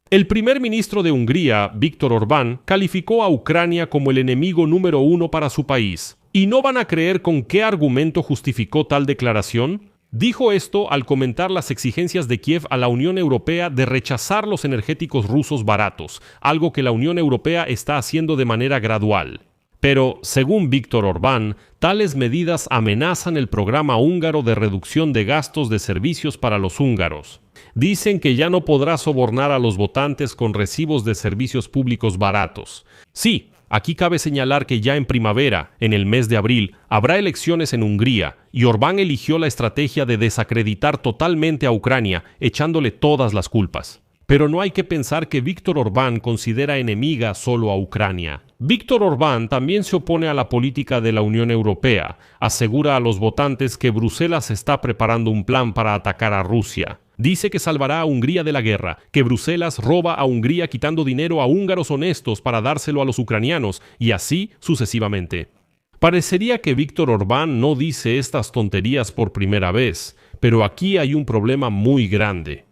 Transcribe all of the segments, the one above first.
El primer ministro de Hungría, Viktor Orbán, calificó a Ucrania como el enemigo número uno para su país. ¿Y no van a creer con qué argumento justificó tal declaración? Dijo esto al comentar las exigencias de Kiev a la Unión Europea de rechazar los energéticos rusos baratos, algo que la Unión Europea está haciendo de manera gradual. Pero, según Viktor Orbán, tales medidas amenazan el programa húngaro de reducción de gastos de servicios para los húngaros. Dicen que ya no podrá sobornar a los votantes con recibos de servicios públicos baratos. Sí, aquí cabe señalar que ya en primavera, en el mes de abril, habrá elecciones en Hungría y Orbán eligió la estrategia de desacreditar totalmente a Ucrania, echándole todas las culpas. Pero no hay que pensar que Viktor Orbán considera enemiga solo a Ucrania. Viktor Orbán también se opone a la política de la Unión Europea. Asegura a los votantes que Bruselas está preparando un plan para atacar a Rusia. Dice que salvará a Hungría de la guerra, que Bruselas roba a Hungría quitando dinero a húngaros honestos para dárselo a los ucranianos, y así sucesivamente. Parecería que Viktor Orbán no dice estas tonterías por primera vez, pero aquí hay un problema muy grande.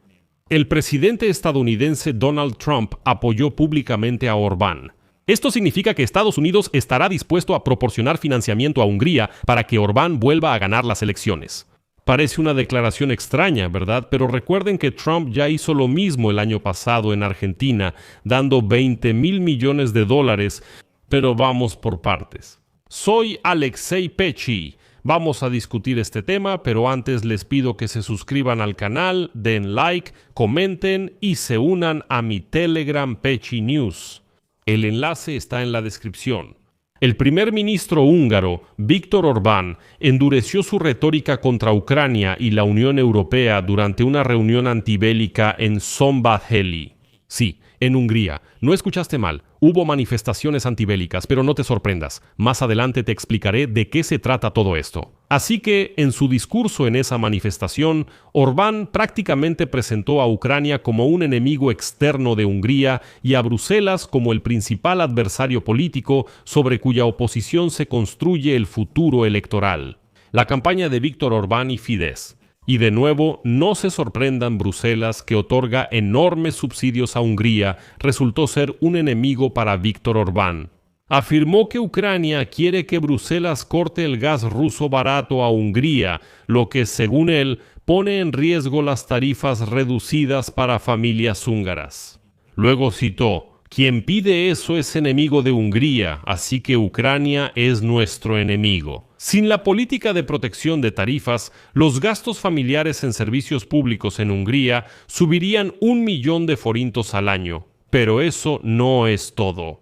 El presidente estadounidense Donald Trump apoyó públicamente a Orbán. Esto significa que Estados Unidos estará dispuesto a proporcionar financiamiento a Hungría para que Orbán vuelva a ganar las elecciones. Parece una declaración extraña, ¿verdad? Pero recuerden que Trump ya hizo lo mismo el año pasado en Argentina, dando $20,000 millones. Pero vamos por partes. Soy Alexei Pechi. Vamos a discutir este tema, pero antes les pido que se suscriban al canal, den like, comenten y se unan a mi Telegram Pechi News. El enlace está en la descripción. El primer ministro húngaro, Viktor Orbán, endureció su retórica contra Ucrania y la Unión Europea durante una reunión antibélica en Szombathely. Sí, en Hungría. No escuchaste mal. Hubo manifestaciones antibélicas, pero no te sorprendas. Más adelante te explicaré de qué se trata todo esto. Así que, en su discurso en esa manifestación, Orbán prácticamente presentó a Ucrania como un enemigo externo de Hungría y a Bruselas como el principal adversario político sobre cuya oposición se construye el futuro electoral. La campaña de Viktor Orbán y Fidesz. Y de nuevo, no se sorprendan, Bruselas, que otorga enormes subsidios a Hungría, resultó ser un enemigo para Viktor Orbán. Afirmó que Ucrania quiere que Bruselas corte el gas ruso barato a Hungría, lo que, según él, pone en riesgo las tarifas reducidas para familias húngaras. Luego citó: "Quien pide eso es enemigo de Hungría, así que Ucrania es nuestro enemigo". Sin la política de protección de tarifas, los gastos familiares en servicios públicos en Hungría subirían 1.000.000 de forintos al año. Pero eso no es todo.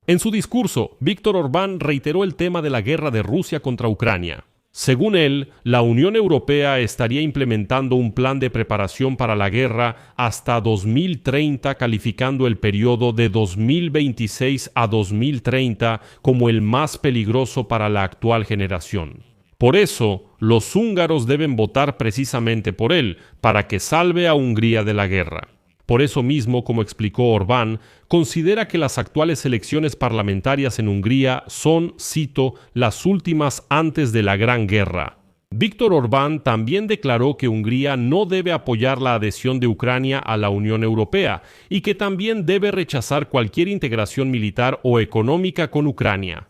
En su discurso, Viktor Orbán reiteró el tema de la guerra de Rusia contra Ucrania. Según él, la Unión Europea estaría implementando un plan de preparación para la guerra hasta 2030, calificando el periodo de 2026 a 2030 como el más peligroso para la actual generación. Por eso, los húngaros deben votar precisamente por él, para que salve a Hungría de la guerra. Por eso mismo, como explicó Orbán, considera que las actuales elecciones parlamentarias en Hungría son, cito, las últimas antes de la Gran Guerra. Viktor Orbán también declaró que Hungría no debe apoyar la adhesión de Ucrania a la Unión Europea y que también debe rechazar cualquier integración militar o económica con Ucrania,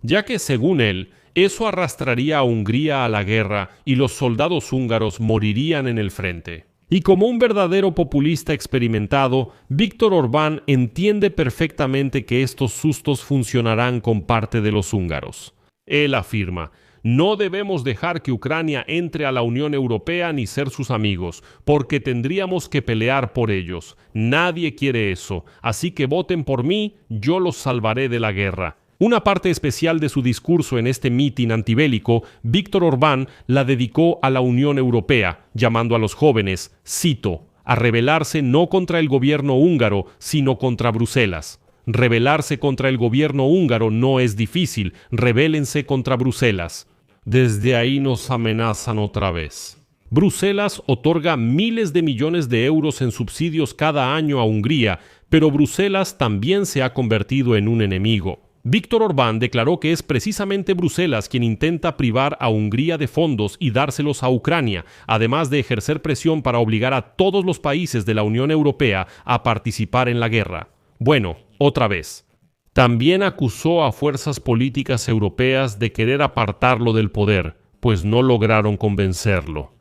ya que, según él, eso arrastraría a Hungría a la guerra y los soldados húngaros morirían en el frente. Y como un verdadero populista experimentado, Viktor Orbán entiende perfectamente que estos sustos funcionarán con parte de los húngaros. Él afirma: "No debemos dejar que Ucrania entre a la Unión Europea ni ser sus amigos, porque tendríamos que pelear por ellos. Nadie quiere eso, así que voten por mí, yo los salvaré de la guerra". Una parte especial de su discurso en este mitin antibélico, Viktor Orbán la dedicó a la Unión Europea, llamando a los jóvenes, cito, a rebelarse no contra el gobierno húngaro, sino contra Bruselas. Rebelarse contra el gobierno húngaro no es difícil, rebélense contra Bruselas. Desde ahí nos amenazan otra vez. Bruselas otorga miles de millones de euros en subsidios cada año a Hungría, pero Bruselas también se ha convertido en un enemigo. Viktor Orbán declaró que es precisamente Bruselas quien intenta privar a Hungría de fondos y dárselos a Ucrania, además de ejercer presión para obligar a todos los países de la Unión Europea a participar en la guerra. Bueno, otra vez. También acusó a fuerzas políticas europeas de querer apartarlo del poder, pues no lograron convencerlo.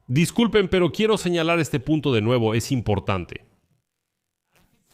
Disculpen, pero quiero señalar este punto de nuevo, es importante.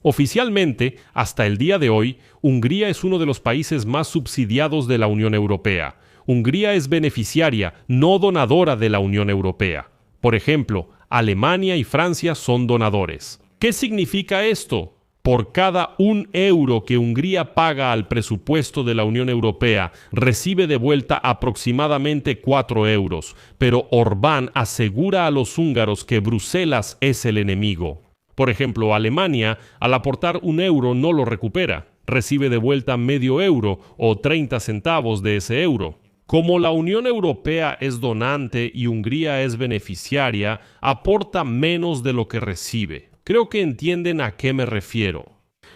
Oficialmente, hasta el día de hoy, Hungría es uno de los países más subsidiados de la Unión Europea. Hungría es beneficiaria, no donadora de la Unión Europea. Por ejemplo, Alemania y Francia son donadores. ¿Qué significa esto? Por cada €1 que Hungría paga al presupuesto de la Unión Europea, recibe de vuelta aproximadamente €4, pero Orbán asegura a los húngaros que Bruselas es el enemigo. Por ejemplo, Alemania, al aportar €1 no lo recupera, recibe de vuelta €0,5 o 30 centavos de ese euro. Como la Unión Europea es donante y Hungría es beneficiaria, aporta menos de lo que recibe. Creo que entienden a qué me refiero.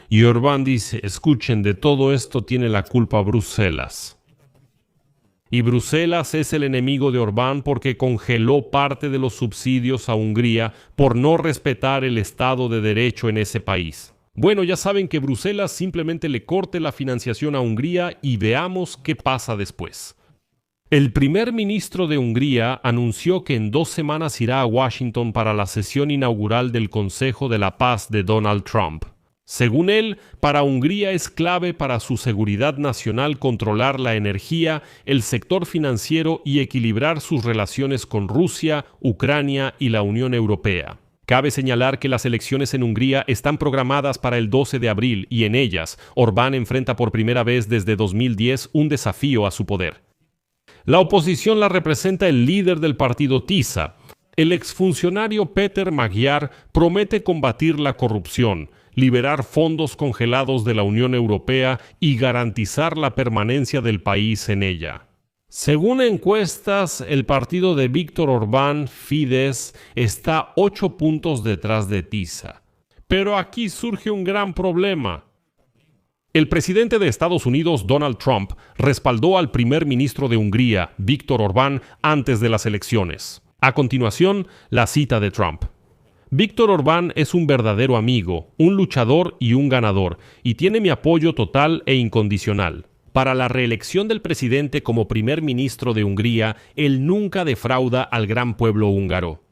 Y Orbán dice, escuchen, de todo esto tiene la culpa Bruselas. Y Bruselas es el enemigo de Orbán porque congeló parte de los subsidios a Hungría por no respetar el Estado de Derecho en ese país. Bueno, ya saben que Bruselas simplemente le corte la financiación a Hungría y veamos qué pasa después. El primer ministro de Hungría anunció que en 2 semanas irá a Washington para la sesión inaugural del Consejo de la Paz de Donald Trump. Según él, para Hungría es clave para su seguridad nacional controlar la energía, el sector financiero y equilibrar sus relaciones con Rusia, Ucrania y la Unión Europea. Cabe señalar que las elecciones en Hungría están programadas para el 12 de abril y en ellas, Orbán enfrenta por primera vez desde 2010 un desafío a su poder. La oposición la representa el líder del partido TISA. El exfuncionario Péter Magyar promete combatir la corrupción, liberar fondos congelados de la Unión Europea y garantizar la permanencia del país en ella. Según encuestas, el partido de Viktor Orbán, Fidesz, está 8 puntos detrás de TISA. Pero aquí surge un gran problema. El presidente de Estados Unidos, Donald Trump, respaldó al primer ministro de Hungría, Viktor Orbán, antes de las elecciones. A continuación, la cita de Trump. Viktor Orbán es un verdadero amigo, un luchador y un ganador, y tiene mi apoyo total e incondicional. Para la reelección del presidente como primer ministro de Hungría, él nunca defrauda al gran pueblo húngaro.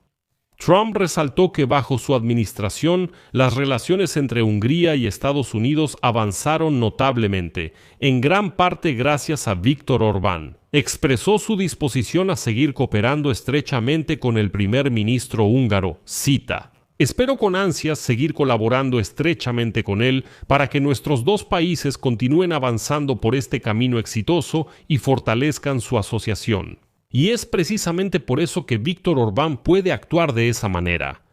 Trump resaltó que bajo su administración, las relaciones entre Hungría y Estados Unidos avanzaron notablemente, en gran parte gracias a Viktor Orbán. Expresó su disposición a seguir cooperando estrechamente con el primer ministro húngaro, cita: espero con ansias seguir colaborando estrechamente con él para que nuestros dos países continúen avanzando por este camino exitoso y fortalezcan su asociación. Y es precisamente por eso que Viktor Orbán puede actuar de esa manera.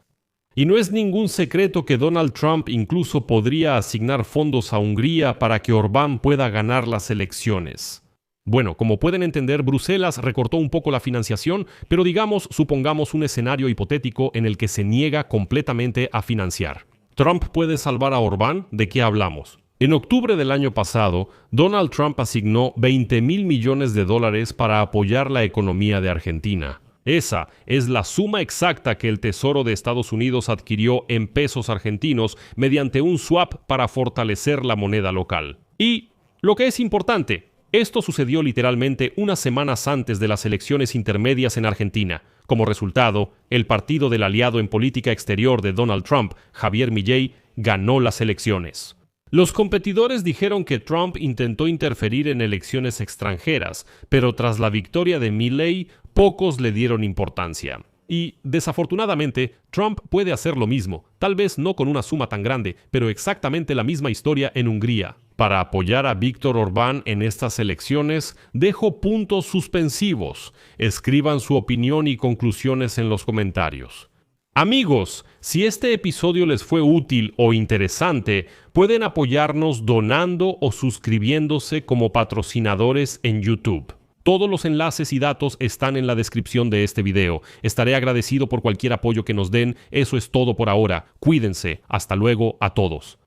Y no es ningún secreto que Donald Trump incluso podría asignar fondos a Hungría para que Orbán pueda ganar las elecciones. Bueno, como pueden entender, Bruselas recortó un poco la financiación, pero supongamos un escenario hipotético en el que se niega completamente a financiar. ¿Trump puede salvar a Orbán? ¿De qué hablamos? En octubre del año pasado, Donald Trump asignó $20,000 millones para apoyar la economía de Argentina. Esa es la suma exacta que el Tesoro de Estados Unidos adquirió en pesos argentinos mediante un swap para fortalecer la moneda local. Y, lo que es importante, esto sucedió literalmente unas semanas antes de las elecciones intermedias en Argentina. Como resultado, el partido del aliado en política exterior de Donald Trump, Javier Milei, ganó las elecciones. Los competidores dijeron que Trump intentó interferir en elecciones extranjeras, pero tras la victoria de Milei, pocos le dieron importancia. Y, desafortunadamente, Trump puede hacer lo mismo, tal vez no con una suma tan grande, pero exactamente la misma historia en Hungría. Para apoyar a Viktor Orbán en estas elecciones, dejo puntos suspensivos. Escriban su opinión y conclusiones en los comentarios. Amigos, si este episodio les fue útil o interesante, pueden apoyarnos donando o suscribiéndose como patrocinadores en YouTube. Todos los enlaces y datos están en la descripción de este video. Estaré agradecido por cualquier apoyo que nos den. Eso es todo por ahora. Cuídense. Hasta luego a todos.